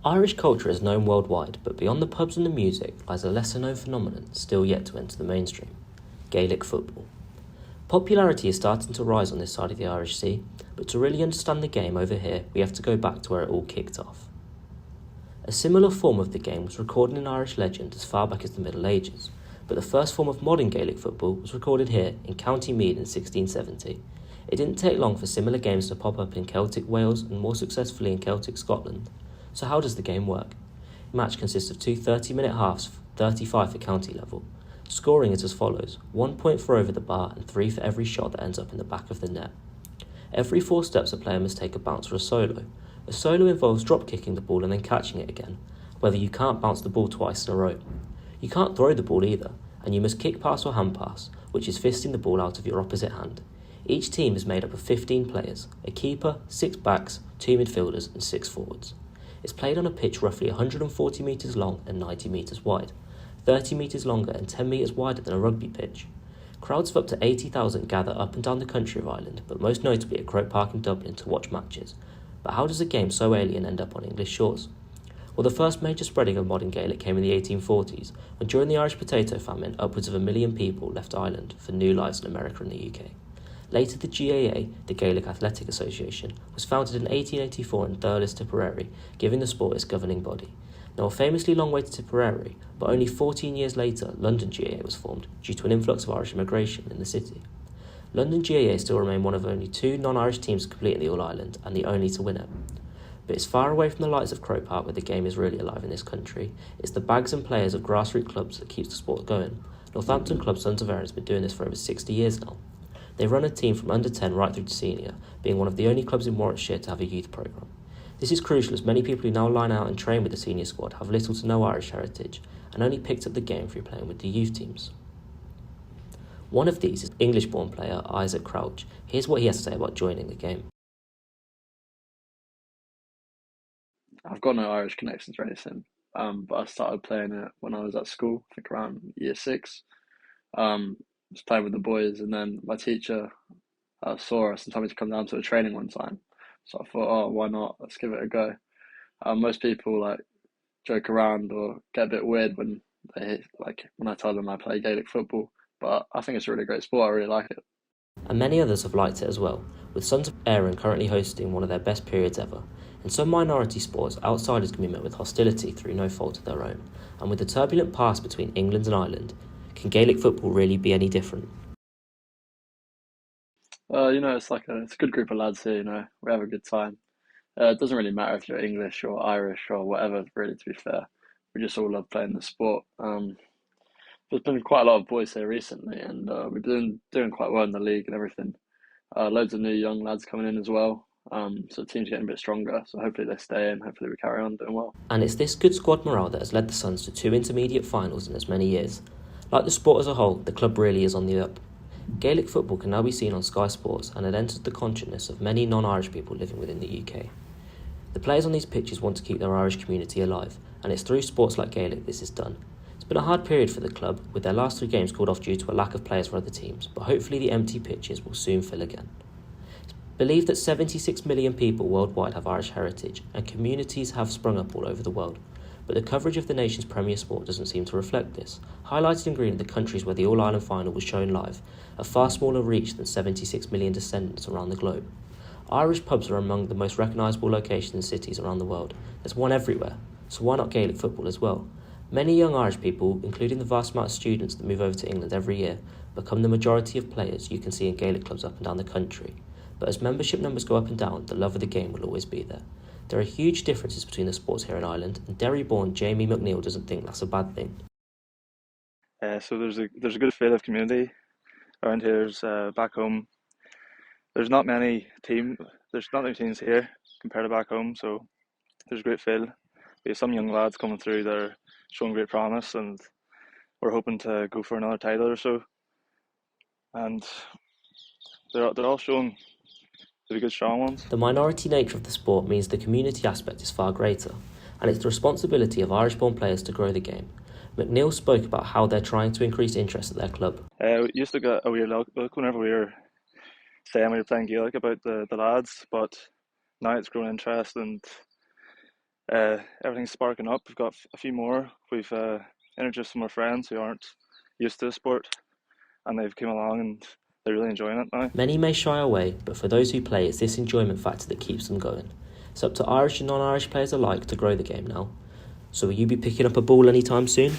Irish culture is known worldwide, but beyond the pubs and the music lies a lesser-known phenomenon still yet to enter the mainstream: Gaelic football. Popularity is starting to rise on this side of the Irish Sea, but to really understand the game over here, we have to go back to where it all kicked off. A similar form of the game was recorded in Irish legend as far back as the Middle Ages, but the first form of modern Gaelic football was recorded here in County Meath in 1670. It didn't take long for similar games to pop up in Celtic Wales and more successfully in Celtic Scotland. So how does the game work? The match consists of two 30-minute halves, 35 for county level. Scoring is as follows: 1 point for over the bar and 3 for every shot that ends up in the back of the net. Every 4 steps a player must take a bounce or a solo. A solo involves drop kicking the ball and then catching it again, whether you can't bounce the ball twice in a row. You can't throw the ball either, and you must kick pass or hand pass, which is fisting the ball out of your opposite hand. Each team is made up of 15 players, a keeper, 6 backs, 2 midfielders and 6 forwards. It's played on a pitch roughly 140 metres long and 90 metres wide, 30 metres longer and 10 metres wider than a rugby pitch. Crowds of up to 80,000 gather up and down the country of Ireland, but most notably at Croke Park in Dublin to watch matches. But how does a game so alien end up on English shores? Well, the first major spreading of modern Gaelic came in the 1840s, when during the Irish potato famine, upwards of 1 million people left Ireland for new lives in America and the UK. Later, the GAA, the Gaelic Athletic Association, was founded in 1884 in Thurles, Tipperary, giving the sport its governing body. Now, a famously long way to Tipperary, but only 14 years later, London GAA was formed due to an influx of Irish immigration in the city. London GAA still remain one of only 2 non-Irish teams to complete in the All-Ireland, and the only to win it. But it's far away from the lights of Croke Park where the game is really alive in this country. It's the bags and players of grassroots clubs that keeps the sport going. Northampton club Sons of Erin has been doing this for over 60 years now. They run a team from under 10 right through to senior, being one of the only clubs in Warwickshire to have a youth programme. This is crucial as many people who now line out and train with the senior squad have little to no Irish heritage and only picked up the game through playing with the youth teams. One of these is English-born player Isaac Crouch. Here's what he has to say about joining the game. I've got no Irish connections or anything, but I started playing it when I was at school, I think around year 6. Was playing with the boys, and then my teacher saw us and told me to come down to a training one time. So I thought, oh, why not? Let's give it a go. Most people like joke around or get a bit weird when when I tell them I play Gaelic football, but I think it's a really great sport. I really like it. And many others have liked it as well, with Sons of Erin currently hosting one of their best periods ever. In some minority sports, outsiders can be met with hostility through no fault of their own, and with the turbulent past between England and Ireland, can Gaelic football really be any different? It's a good group of lads here. We have a good time. It doesn't really matter if you're English or Irish or whatever. Really, to be fair, we just all love playing the sport. There's been quite a lot of boys here recently, and we've been doing quite well in the league and everything. Loads of new young lads coming in as well. So the team's getting a bit stronger. So hopefully they stay and hopefully we carry on doing well. And it's this good squad morale that has led the Suns to 2 intermediate finals in as many years. Like the sport as a whole, the club really is on the up. Gaelic football can now be seen on Sky Sports and had entered the consciousness of many non-Irish people living within the UK. The players on these pitches want to keep their Irish community alive, and it's through sports like Gaelic this is done. It's been a hard period for the club, with their last 3 games called off due to a lack of players for other teams, but hopefully the empty pitches will soon fill again. It's believed that 76 million people worldwide have Irish heritage, and communities have sprung up all over the world. But the coverage of the nation's premier sport doesn't seem to reflect this. Highlighted in green are the countries where the All-Ireland final was shown live, a far smaller reach than 76 million descendants around the globe. Irish pubs are among the most recognisable locations in cities around the world. There's one everywhere, so why not Gaelic football as well? Many young Irish people, including the vast amount of students that move over to England every year, become the majority of players you can see in Gaelic clubs up and down the country. But as membership numbers go up and down, the love of the game will always be there. There are huge differences between the sports here in Ireland, and Derry-born Jamie McNeil doesn't think that's a bad thing. So there's a good feel of community around here. Back home, there's not many teams here compared to back home, so there's a great feel. We have some young lads coming through that are showing great promise, and we're hoping to go for another title or so. And they're all showing to be good strong ones. The minority nature of the sport means the community aspect is far greater, and it's the responsibility of Irish-born players to grow the game. McNeil spoke about how they're trying to increase interest at their club. We used to get a weird look whenever we were saying we were playing Gaelic about the lads, but now it's grown interest, and everything's sparking up. We've got a few more. We've introduced some more friends who aren't used to the sport, and they've come along and they're really enjoying it now. Many may shy away, but for those who play, it's this enjoyment factor that keeps them going. It's up to Irish and non-Irish players alike to grow the game now. So will you be picking up a ball anytime soon?